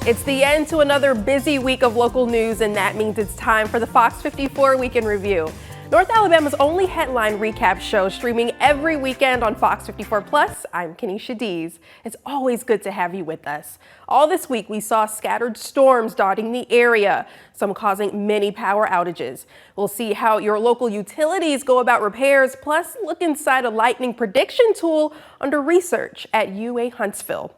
It's the end to another busy week of local news, and that means it's time for the Fox 54 Weekend Review. North Alabama's only headline recap show, streaming every weekend on Fox 54+. I'm Kenesha Dees. It's always good to have you with us. All this week, we saw scattered storms dotting the area, some causing many power outages. We'll see how your local utilities go about repairs, plus look inside a lightning prediction tool under research at UA Huntsville.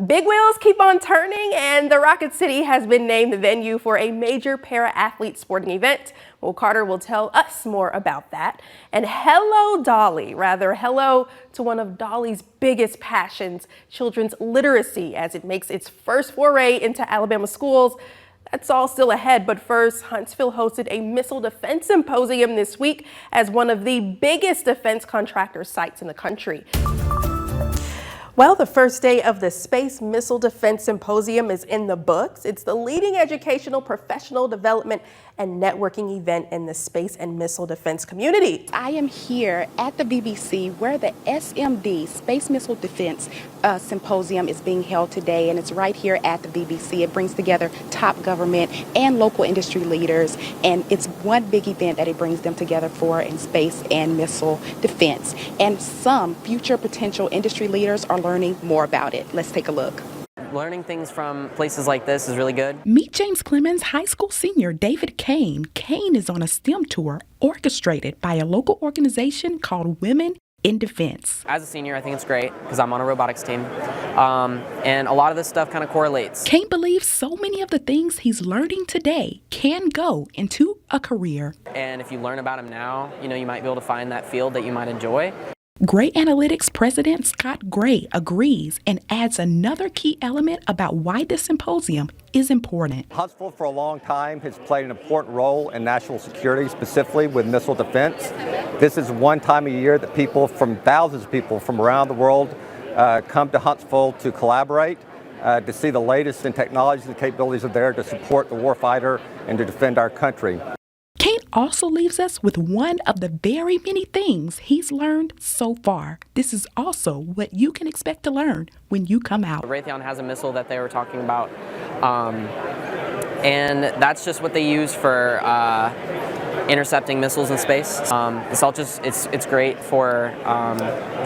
Big wheels keep on turning, and the Rocket City has been named the venue for a major para-athlete sporting event. Well, Carter will tell us more about that. And hello, Dolly. Rather, hello to one of Dolly's biggest passions, children's literacy, as it makes its first foray into Alabama schools. That's all still ahead, but first, Huntsville hosted a missile defense symposium this week as one of the biggest defense contractor sites in the country. Well, the first day of the Space Missile Defense Symposium is in the books. It's the leading educational, professional development, and networking event in the space and missile defense community. I am here at the BBC where the SMD, Space Missile Defense Symposium, is being held today, and it's right here at the BBC. It brings together top government and local industry leaders, and it's one big event that it brings them together for in space and missile defense. And some future potential industry leaders are learning more about it. Let's take a look. Learning things from places like this is really good. Meet James Clemens High School senior David Kane. Kane is on a STEM tour orchestrated by a local organization called Women in Defense. As a senior, I think it's great because I'm on a robotics team, and a lot of this stuff kind of correlates. Kane believes so many of the things he's learning today can go into a career. And if you learn about them now, you might be able to find that field that you might enjoy. Gray Analytics President Scott Gray agrees and adds another key element about why this symposium is important. Huntsville for a long time has played an important role in national security, specifically with missile defense. This is one time a year that thousands of people from around the world come to Huntsville to collaborate, to see the latest in technologies and capabilities are there to support the warfighter and to defend our country. Kane also leaves us with one of the very many things he's learned so far. This is also what you can expect to learn when you come out. Raytheon has a missile that they were talking about, and that's just what they use for intercepting missiles in space. It's great for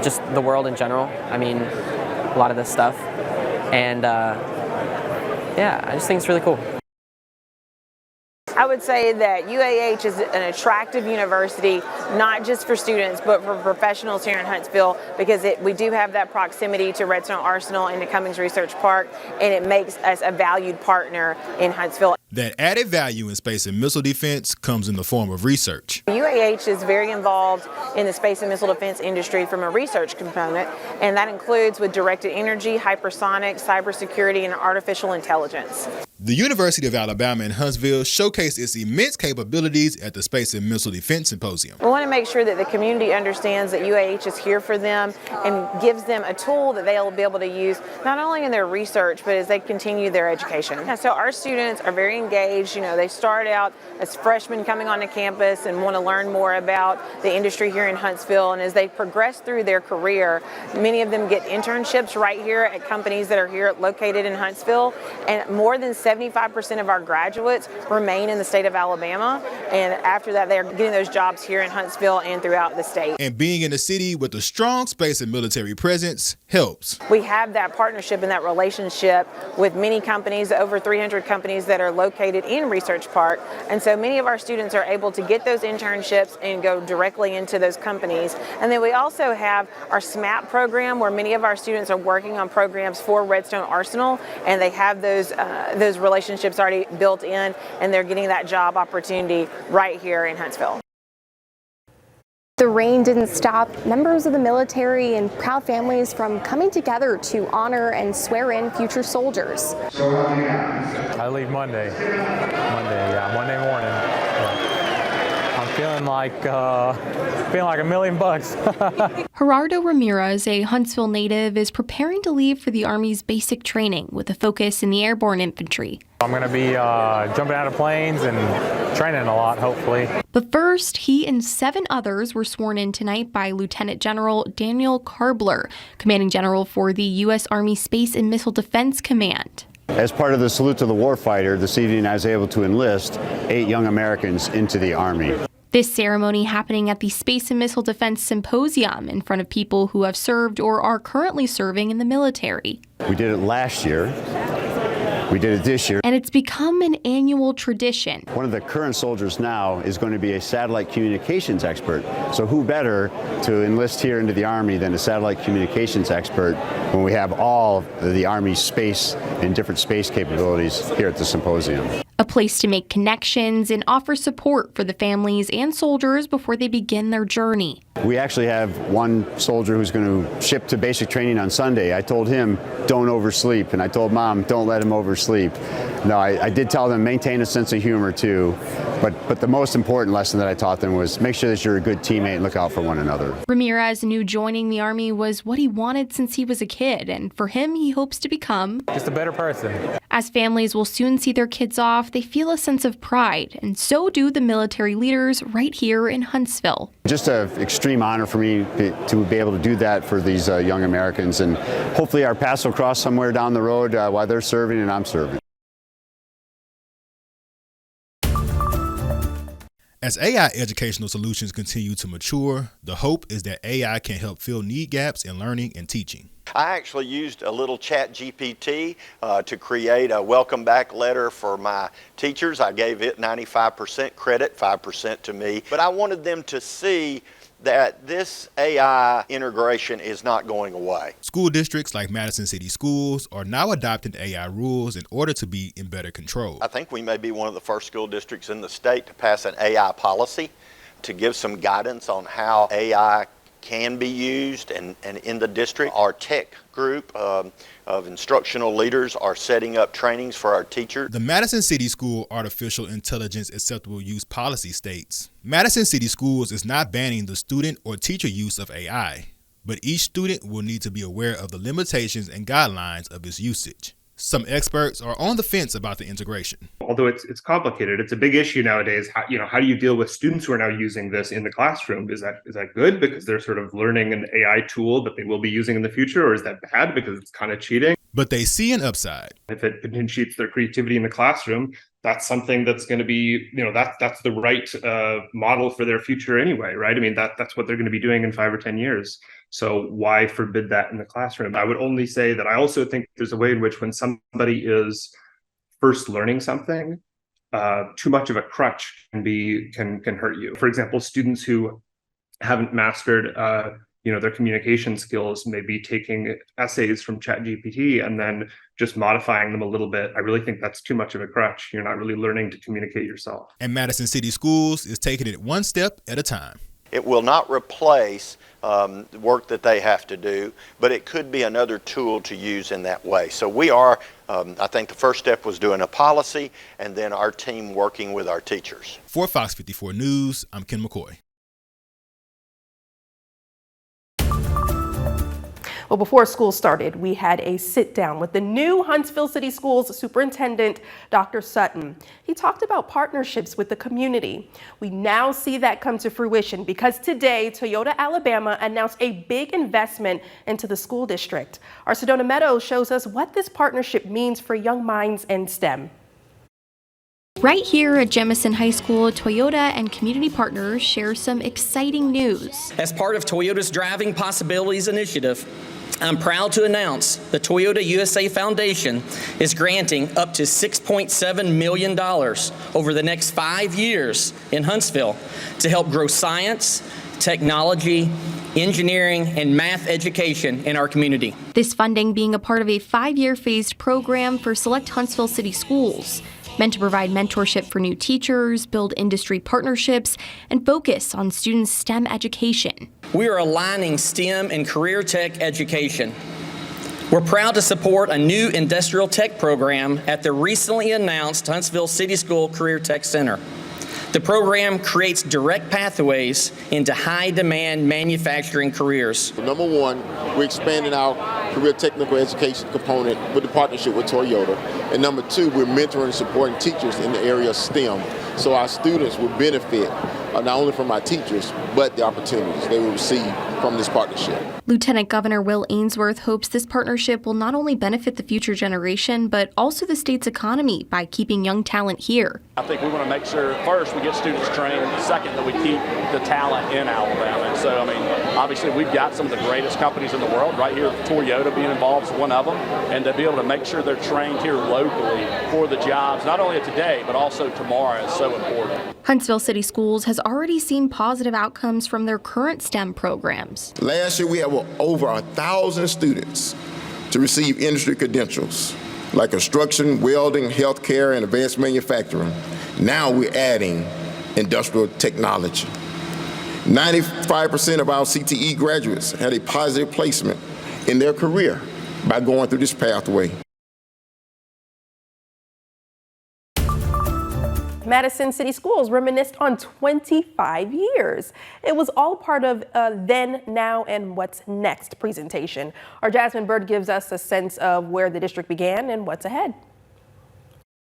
just the world in general. I mean, a lot of this stuff, and yeah, I just think it's really cool. I would say that UAH is an attractive university, not just for students, but for professionals here in Huntsville, because we do have that proximity to Redstone Arsenal and to Cummings Research Park, and it makes us a valued partner in Huntsville. That added value in space and missile defense comes in the form of research. UAH is very involved in the space and missile defense industry from a research component, and that includes with directed energy, hypersonics, cybersecurity, and artificial intelligence. The University of Alabama in Huntsville showcased its immense capabilities at the Space and Missile Defense Symposium. We want to make sure that the community understands that UAH is here for them and gives them a tool that they'll be able to use not only in their research, but as they continue their education. So our students are very engaged. They start out as freshmen coming onto campus and want to learn more about the industry here in Huntsville. And as they progress through their career, many of them get internships right here at companies that are here located in Huntsville. And more than 75% of our graduates remain in the state of Alabama, and after that they're getting those jobs here in Huntsville and throughout the state. And being in a city with a strong space and military presence helps. We have that partnership and that relationship with many companies, over 300 companies that are located in Research Park, and so many of our students are able to get those internships and go directly into those companies. And then we also have our SMAP program, where many of our students are working on programs for Redstone Arsenal, and they have those relationships already built in, and they're getting that job opportunity right here in Huntsville. The rain didn't stop members of the military and proud families from coming together to honor and swear in future soldiers. I leave Monday morning. I'm feeling like $1 million. Gerardo Ramirez, a Huntsville native, is preparing to leave for the Army's basic training with a focus in the airborne infantry. I'm going to be jumping out of planes and training a lot, hopefully. But first, he and 7 others were sworn in tonight by Lieutenant General Daniel Karbler, Commanding General for the U.S. Army Space and Missile Defense Command. As part of the Salute to the Warfighter, this evening I was able to enlist 8 young Americans into the Army. This ceremony happening at the Space and Missile Defense Symposium in front of people who have served or are currently serving in the military. We did it last year. We did it this year. And it's become an annual tradition. One of the current soldiers now is going to be a satellite communications expert. So who better to enlist here into the Army than a satellite communications expert when we have all of the Army's space and different space capabilities here at the symposium. A place to make connections and offer support for the families and soldiers before they begin their journey. We actually have one soldier who's going to ship to basic training on Sunday. I told him, don't oversleep. And I told Mom, don't let him oversleep. No, I did tell them, maintain a sense of humor too. But the most important lesson that I taught them was make sure that you're a good teammate and look out for one another. Ramirez knew joining the Army was what he wanted since he was a kid. And for him, he hopes to become Just a better person. As families will soon see their kids off, they feel a sense of pride, and so do the military leaders right here in Huntsville. Just an extreme honor for me to be able to do that for these young Americans, and hopefully our paths will cross somewhere down the road while they're serving and I'm serving. As AI educational solutions continue to mature, the hope is that AI can help fill need gaps in learning and teaching. I actually used a little chat GPT to create a welcome back letter for my teachers. I gave it 95% credit, 5% to me. But I wanted them to see that this AI integration is not going away. School districts like Madison City Schools are now adopting AI rules in order to be in better control. I think we may be one of the first school districts in the state to pass an AI policy to give some guidance on how AI can be used, and in the district, our tech group of instructional leaders are setting up trainings for our teachers. The Madison City School Artificial Intelligence Acceptable Use Policy states, Madison City Schools is not banning the student or teacher use of AI, but each student will need to be aware of the limitations and guidelines of its usage. Some experts are on the fence about the integration. Although it's complicated, it's a big issue nowadays. How do you deal with students who are now using this in the classroom? Is that good because they're sort of learning an AI tool that they will be using in the future, or is that bad because it's kind of cheating? But they see an upside. If it cheats their creativity in the classroom, that's something that's going to be, that's the right model for their future anyway, right? I mean, that's what they're going to be doing in 5 or 10 years. So why forbid that in the classroom? I would only say that I also think there's a way in which when somebody is first learning something, too much of a crutch can hurt you. For example, students who haven't mastered their communication skills may be taking essays from ChatGPT and then just modifying them a little bit. I really think that's too much of a crutch. You're not really learning to communicate yourself. And Madison City Schools is taking it one step at a time. It will not replace the work that they have to do, but it could be another tool to use in that way. So we are, I think the first step was doing a policy, and then our team working with our teachers. For Fox 54 News, I'm Ken McCoy. Well, before school started, we had a sit down with the new Huntsville City Schools Superintendent, Dr. Sutton. He talked about partnerships with the community. We now see that come to fruition because today, Toyota Alabama announced a big investment into the school district. Our Sedona Meadows shows us what this partnership means for young minds in STEM. Right here at Jemison High School, Toyota and community partners share some exciting news. As part of Toyota's Driving Possibilities initiative, I'm proud to announce the Toyota USA Foundation is granting up to $6.7 million over the next 5 years in Huntsville to help grow science, technology, engineering, and math education in our community. This funding being a part of a 5-year phased program for select Huntsville City Schools, meant to provide mentorship for new teachers, build industry partnerships, and focus on students' STEM education. We are aligning STEM and career tech education. We're proud to support a new industrial tech program at the recently announced Huntsville City School Career Tech Center. The program creates direct pathways into high-demand manufacturing careers. Number one, we're expanding our career technical education component with the partnership with Toyota. And number two, we're mentoring and supporting teachers in the area of STEM. So our students will benefit not only from our teachers, but the opportunities they will receive from this partnership. Lieutenant Governor Will Ainsworth hopes this partnership will not only benefit the future generation, but also the state's economy by keeping young talent here. I think we want to make sure, first, we get students trained, second, that we keep the talent in Alabama. And so, I mean, obviously, we've got some of the greatest companies in the world right here, Toyota being involved is one of them, and to be able to make sure they're trained here locally for the jobs, not only today, but also tomorrow is so important. Huntsville City Schools has already seen positive outcomes from their current STEM programs. Last year, we had over 1,000 students to receive industry credentials like construction, welding, healthcare, and advanced manufacturing. Now we're adding industrial technology. 95% of our CTE graduates had a positive placement in their career by going through this pathway. Madison City Schools reminisced on 25 years. It was all part of Then, Now, and What's Next presentation. Our Jasmine Bird gives us a sense of where the district began and what's ahead.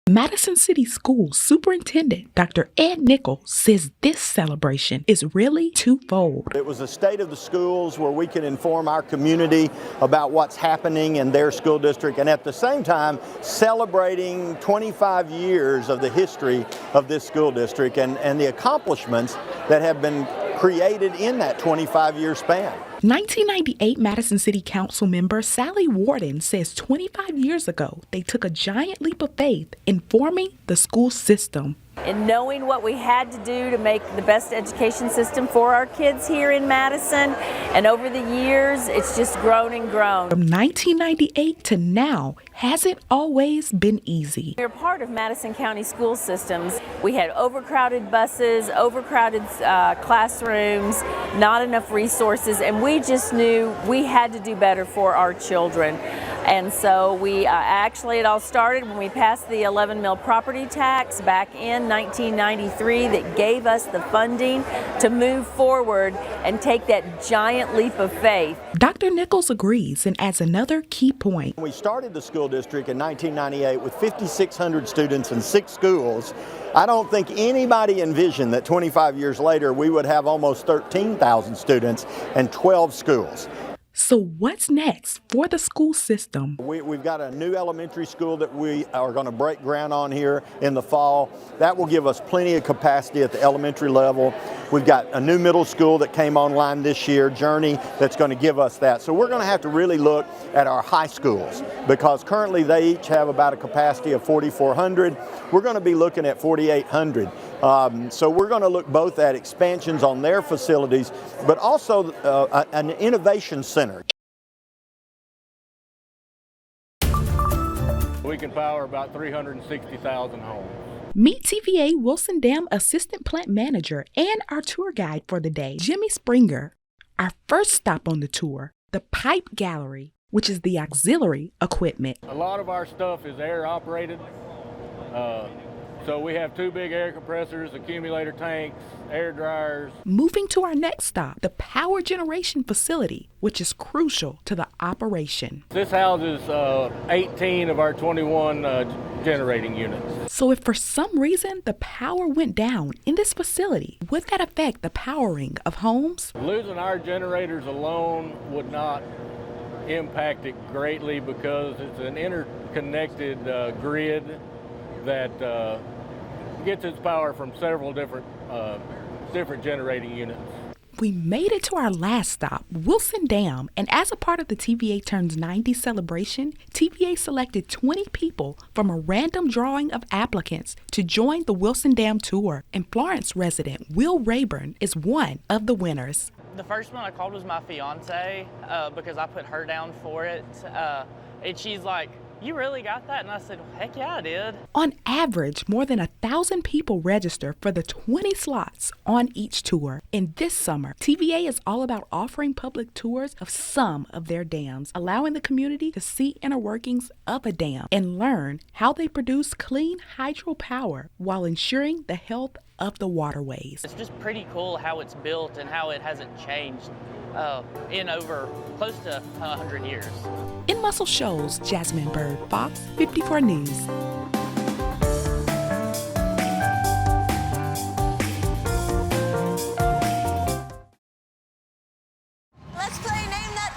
Madison City Schools Superintendent Dr. Ed Nichols says this celebration is really twofold. It was a state of the schools where we can inform our community about what's happening in their school district, and at the same time celebrating 25 years of the history of this school district and the accomplishments that have been created in that 25-year span. 1998 Madison City Council member Sally Warden says 25 years ago, they took a giant leap of faith in forming the school system. And knowing what we had to do to make the best education system for our kids here in Madison. And over the years, it's just grown and grown. From 1998 to now, hasn't always been easy. We're part of Madison County school systems. We had overcrowded buses, overcrowded classrooms, not enough resources, and we just knew we had to do better for our children. And so we actually, it all started when we passed the 11 mil property tax back in 1993 that gave us the funding to move forward and take that giant leap of faith. Dr. Nichols agrees and adds another key point. We started the school district in 1998 with 5,600 students in 6 schools. I don't think anybody envisioned that 25 years later we would have almost 13,000 students and 12 schools. So what's next for the school system? We've got a new elementary school that we are going to break ground on here in the fall. That will give us plenty of capacity at the elementary level. We've got a new middle school that came online this year, Journey, that's going to give us that. So we're going to have to really look at our high schools because currently they each have about a capacity of 4,400. We're going to be looking at 4,800. So we're going to look both at expansions on their facilities, but also an innovation center. We can power about 360,000 homes. Meet TVA Wilson Dam Assistant Plant Manager and our tour guide for the day, Jimmy Springer. Our first stop on the tour, the Pipe Gallery, which is the auxiliary equipment. A lot of our stuff is air operated. So we have 2 big air compressors, accumulator tanks, air dryers. Moving to our next stop, the power generation facility, which is crucial to the operation. This houses 18 of our 21 generating units. So if for some reason the power went down in this facility, would that affect the powering of homes? Losing our generators alone would not impact it greatly because it's an interconnected grid that gets its power from several different generating units. We made it to our last stop, Wilson Dam, and as a part of the TVA Turns 90 celebration, TVA selected 20 people from a random drawing of applicants to join the Wilson Dam Tour, and Florence resident Will Rayburn is one of the winners. The first one I called was my fiance because I put her down for it, and she's like, "You really got that?" And I said, "Heck yeah, I did." On average, more than 1,000 people register for the 20 slots on each tour. And this summer, TVA is all about offering public tours of some of their dams, allowing the community to see inner workings of a dam and learn how they produce clean hydropower while ensuring the health of the waterways. It's just pretty cool how it's built and how it hasn't changed in over close to 100 years. In Muscle Shoals, Jasmine Bird, Fox 54 News. Let's play Name That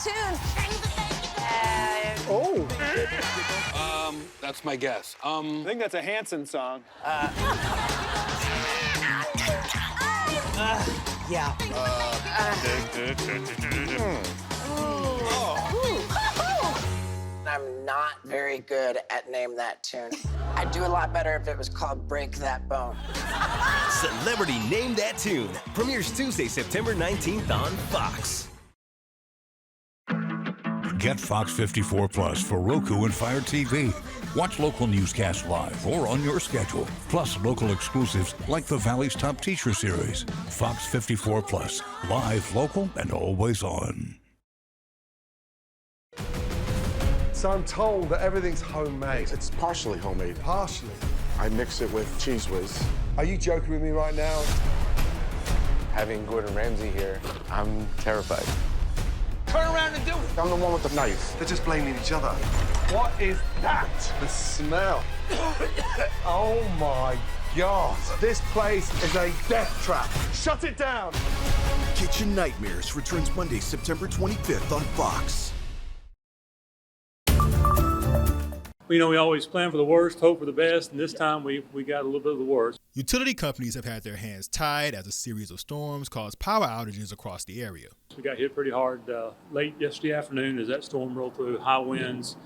That's my guess. I think that's a Hanson song. Yeah. I'm not very good at Name That Tune. I'd do a lot better if it was called Break That Bone. Celebrity Name That Tune premieres Tuesday, September 19th on Fox. Get Fox 54 Plus for Roku and Fire TV. Watch local newscasts live or on your schedule, plus local exclusives like the Valley's Top Teacher Series. Fox 54 Plus, live, local, and always on. So I'm told that everything's homemade. It's partially homemade. Partially? I mix it with Cheese Whiz. Are you joking with me right now? Having Gordon Ramsay here, I'm terrified. Turn around and do it. I'm the one with the knife. They're just blaming each other. What is that? The smell. Oh my God. This place is a death trap. Shut it down. Kitchen Nightmares returns Monday, September 25th on Fox. You know, we always plan for the worst, hope for the best, and this time we got a little bit of the worst. Utility companies have had their hands tied as a series of storms caused power outages across the area. We got hit pretty hard late yesterday afternoon as that storm rolled through, high winds,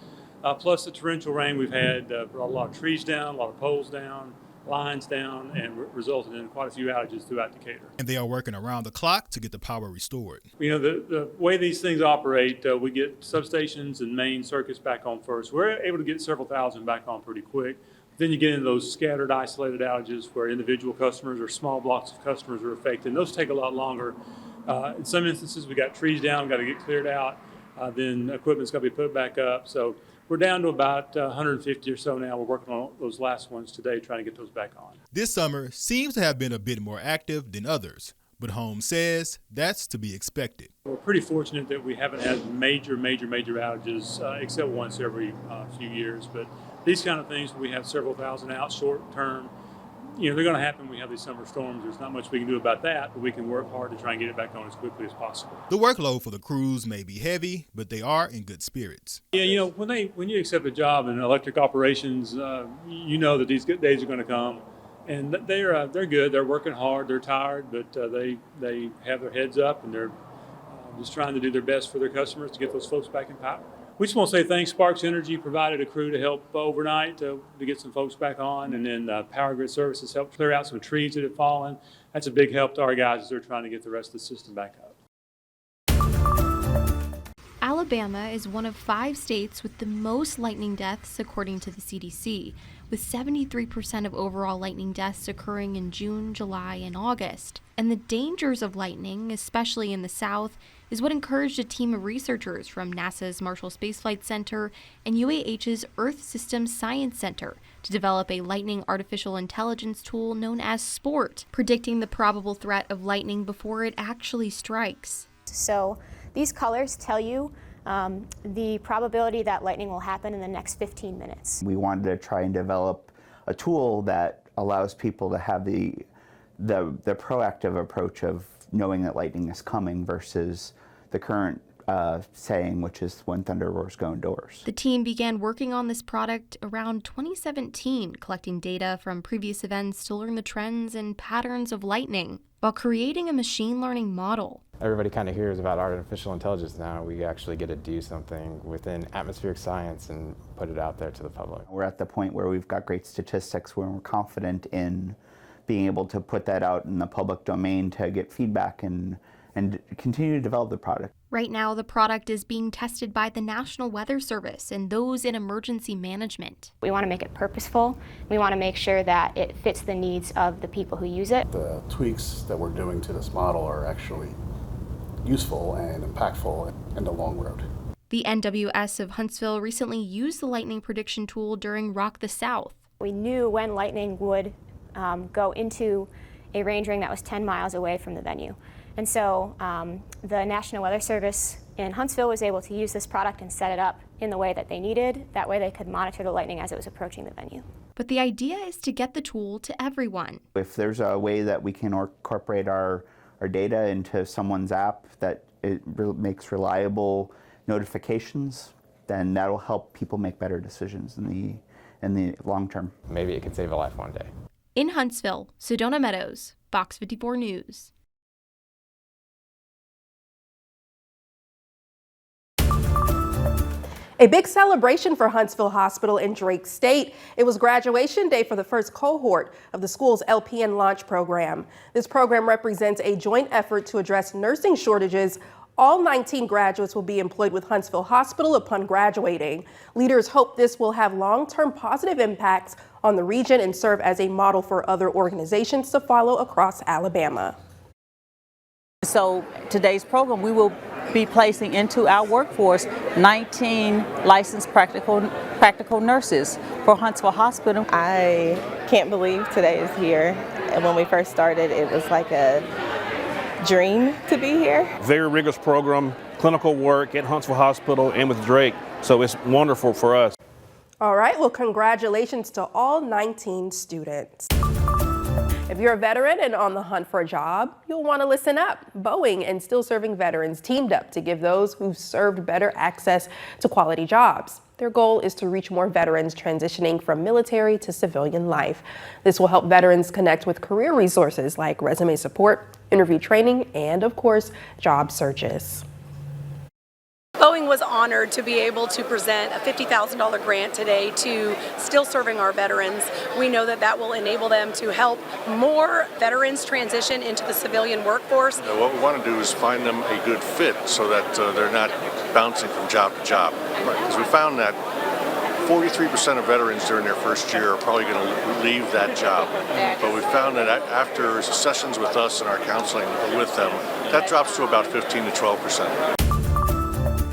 plus the torrential rain we've had brought a lot of trees down, a lot of poles down, lines down, and resulted in quite a few outages throughout Decatur. And they are working around the clock to get the power restored. You know, the way these things operate, we get substations and main circuits back on first. We're able to get several thousand back on pretty quick. Then you get into those scattered, isolated outages where individual customers or small blocks of customers are affected. And those take a lot longer. In some instances, we got trees down, got to get cleared out. Then equipment's got to be put back up. So we're down to about 150 or so now. We're working on those last ones today, trying to get those back on. This summer seems to have been a bit more active than others, but Holmes says that's to be expected. We're pretty fortunate that we haven't had major outages, except once every few years. But these kind of things, we have several thousand out short term. You know, they're going to happen when we have these summer storms. There's not much we can do about that, but we can work hard to try and get it back on as quickly as possible. The workload for the crews may be heavy, but they are in good spirits. Yeah, you know, when you accept a job in electric operations, you know that these good days are going to come, and they're good. They're working hard. They're tired, but they have their heads up, and they're just trying to do their best for their customers to get those folks back in power. We just want to say thanks. Sparks Energy provided a crew to help overnight to get some folks back on, and then Power Grid Services helped clear out some trees that had fallen. That's a big help to our guys as they're trying to get the rest of the system back up. Alabama is one of 5 states with the most lightning deaths, according to the CDC, with 73% of overall lightning deaths occurring in June, July, and August. And the dangers of lightning, especially in the South, is what encouraged a team of researchers from NASA's Marshall Space Flight Center and UAH's Earth Systems Science Center to develop a lightning artificial intelligence tool known as SPORT, predicting the probable threat of lightning before it actually strikes. So these colors tell you the probability that lightning will happen in the next 15 minutes. We wanted to try and develop a tool that allows people to have the proactive approach of knowing that lightning is coming versus the current saying, which is when thunder roars, go indoors. The team began working on this product around 2017, collecting data from previous events to learn the trends and patterns of lightning, while creating a machine learning model. Everybody kind of hears about artificial intelligence now. We actually get to do something within atmospheric science and put it out there to the public. We're at the point where we've got great statistics where we're confident in being able to put that out in the public domain to get feedback and continue to develop the product. Right now, the product is being tested by the National Weather Service and those in emergency management. We want to make it purposeful. We want to make sure that it fits the needs of the people who use it. The tweaks that we're doing to this model are actually useful and impactful in the long road. The NWS of Huntsville recently used the lightning prediction tool during Rock the South. We knew when lightning would go into a range ring that was 10 miles away from the venue. And so the National Weather Service in Huntsville was able to use this product and set it up in the way that they needed. That way they could monitor the lightning as it was approaching the venue. But the idea is to get the tool to everyone. If there's a way that we can incorporate our data into someone's app that it makes reliable notifications, then that'll help people make better decisions in in the long term. Maybe it could save a life one day. In Huntsville, Sedona Meadows, Fox 54 News. A big celebration for Huntsville Hospital in Drake State. It was graduation day for the first cohort of the school's LPN launch program. This program represents a joint effort to address nursing shortages. All 19 graduates will be employed with Huntsville Hospital upon graduating. Leaders hope this will have long-term positive impacts on the region and serve as a model for other organizations to follow across Alabama. So today's program, we will be placing into our workforce 19 licensed practical nurses for Huntsville Hospital. I can't believe today is here. And when we first started, it was like a dream to be here. Very rigorous program, clinical work at Huntsville Hospital and with Drake. So it's wonderful for us. All right, well, congratulations to all 19 students. If you're a veteran and on the hunt for a job, you'll want to listen up. Boeing and Still Serving Veterans teamed up to give those who've served better access to quality jobs. Their goal is to reach more veterans transitioning from military to civilian life. This will help veterans connect with career resources like resume support, interview training, and of course, job searches. Boeing was honored to be able to present a $50,000 grant today to Still Serving our veterans. We know that that will enable them to help more veterans transition into the civilian workforce. What we want to do is find them a good fit so that they're not bouncing from job to job. Because we found that 43% of veterans during their first year are probably going to leave that job. But we found that after sessions with us and our counseling with them, that drops to about 15 to 12%.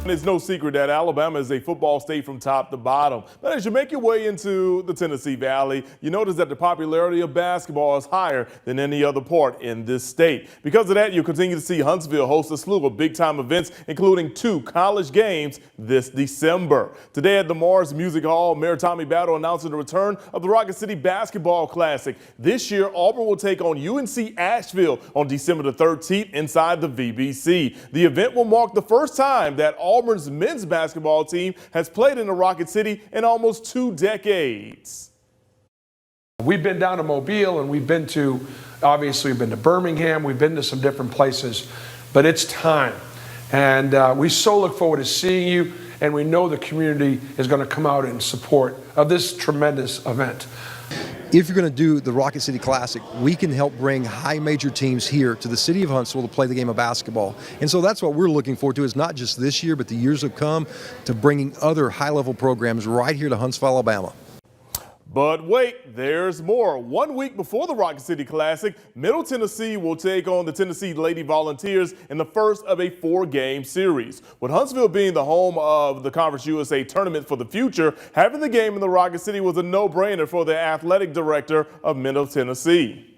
It's no secret that Alabama is a football state from top to bottom. But as you make your way into the Tennessee Valley, you notice that the popularity of basketball is higher than any other part in this state. Because of that, you'll continue to see Huntsville host a slew of big-time events, including 2 college games this December. Today at the Mars Music Hall, Mayor Tommy Battle announcing the return of the Rocket City Basketball Classic. This year, Auburn will take on UNC Asheville on December the 13th inside the VBC. The event will mark the first time that Auburn's men's basketball team has played in the Rocket City in almost 2 decades. We've been down to Mobile and we've been to Birmingham, we've been to some different places, but it's time. And we so look forward to seeing you, and we know the community is going to come out in support of this tremendous event. If you're going to do the Rocket City Classic, we can help bring high major teams here to the city of Huntsville to play the game of basketball. And so that's what we're looking forward to, is not just this year, but the years to come, to bringing other high-level programs right here to Huntsville, Alabama. But wait, there's more. 1 week before the Rocket City Classic, Middle Tennessee will take on the Tennessee Lady Volunteers in the first of a 4-game series. With Huntsville being the home of the Conference USA Tournament for the future, having the game in the Rocket City was a no-brainer for the athletic director of Middle Tennessee.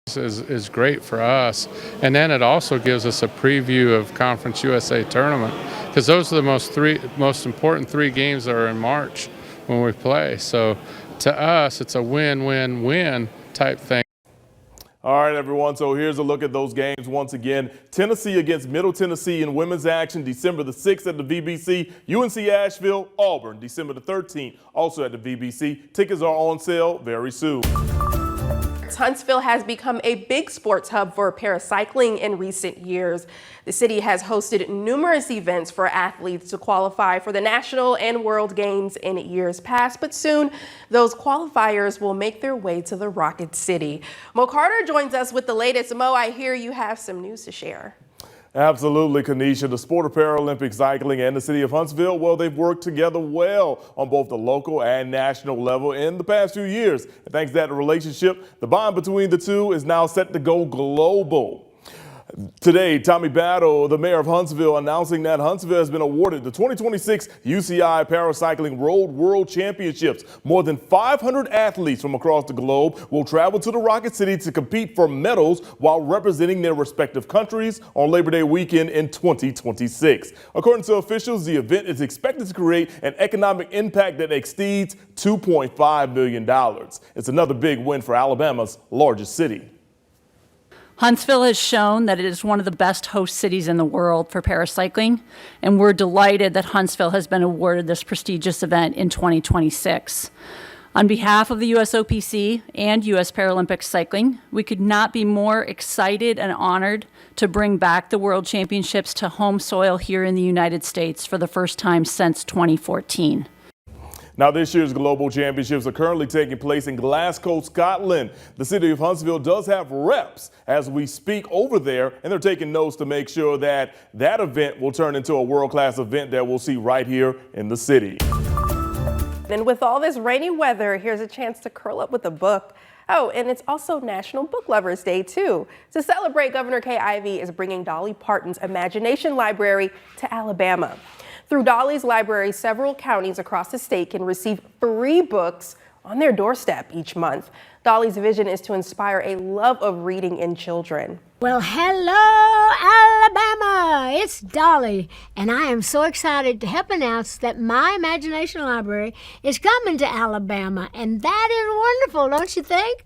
This is great for us, and then it also gives us a preview of Conference USA Tournament, because those are the most important 3 games that are in March when we play. So to us, it's a win-win-win type thing. All right, everyone, so here's a look at those games once again. Tennessee against Middle Tennessee in women's action, December the 6th at the VBC. UNC Asheville, Auburn, December the 13th, also at the VBC. Tickets are on sale very soon. Huntsville has become a big sports hub for ParaCycling in recent years. The city has hosted numerous events for athletes to qualify for the national and world games in years past, but soon those qualifiers will make their way to the Rocket City. Mo Carter joins us with the latest. Mo, I hear you have some news to share. Absolutely, Kanisha. The sport of Paralympic cycling and the city of Huntsville, well, they've worked together well on both the local and national level in the past few years. And thanks to that relationship, the bond between the two is now set to go global. Today, Tommy Battle, the mayor of Huntsville, announcing that Huntsville has been awarded the 2026 UCI ParaCycling Road World Championships. More than 500 athletes from across the globe will travel to the Rocket City to compete for medals while representing their respective countries on Labor Day weekend in 2026. According to officials, the event is expected to create an economic impact that exceeds $2.5 million. It's another big win for Alabama's largest city. Huntsville has shown that it is one of the best host cities in the world for paracycling, and we're delighted that Huntsville has been awarded this prestigious event in 2026. On behalf of the USOPC and US Paralympic Cycling, we could not be more excited and honored to bring back the World Championships to home soil here in the United States for the first time since 2014. Now, this year's Global Championships are currently taking place in Glasgow, Scotland. The city of Huntsville does have reps as we speak over there, and they're taking notes to make sure that that event will turn into a world-class event that we'll see right here in the city. And with all this rainy weather, here's a chance to curl up with a book. Oh, and it's also National Book Lovers Day, too. To celebrate, Governor Kay Ivey is bringing Dolly Parton's Imagination Library to Alabama. Through Dollys Library, several counties across the state can receive free books on their doorstep each month. Dolly's vision is to inspire a love of reading in children. Well, hello, Alabama! It's Dolly, and I am so excited to help announce that my Imagination Library is coming to Alabama, and that is wonderful, don't you think?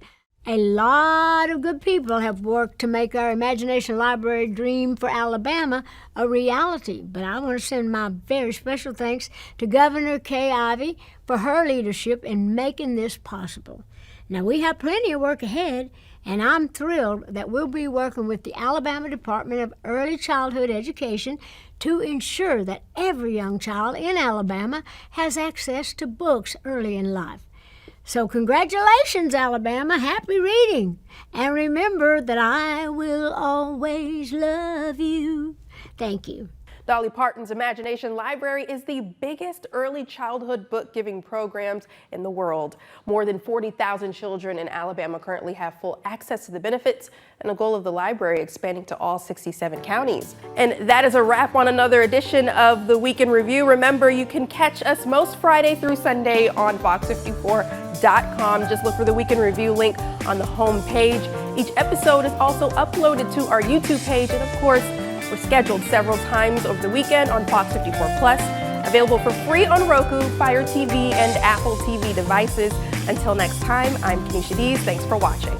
A lot of good people have worked to make our Imagination Library dream for Alabama a reality, but I want to send my very special thanks to Governor Kay Ivey for her leadership in making this possible. Now, we have plenty of work ahead, and I'm thrilled that we'll be working with the Alabama Department of Early Childhood Education to ensure that every young child in Alabama has access to books early in life. So congratulations, Alabama. Happy reading. And remember that I will always love you. Thank you. Dolly Parton's Imagination Library is the biggest early childhood book-giving programs in the world. More than 40,000 children in Alabama currently have full access to the benefits, and the goal of the library expanding to all 67 counties. And that is a wrap on another edition of the Week in Review. Remember, you can catch us most Friday through Sunday on FOX54.com. Just look for the Week in Review link on the home page. Each episode is also uploaded to our YouTube page, and of course, we're scheduled several times over the weekend on Fox 54 Plus, available for free on Roku, Fire TV, and Apple TV devices. Until next time, I'm Kenesha Dees. Thanks for watching.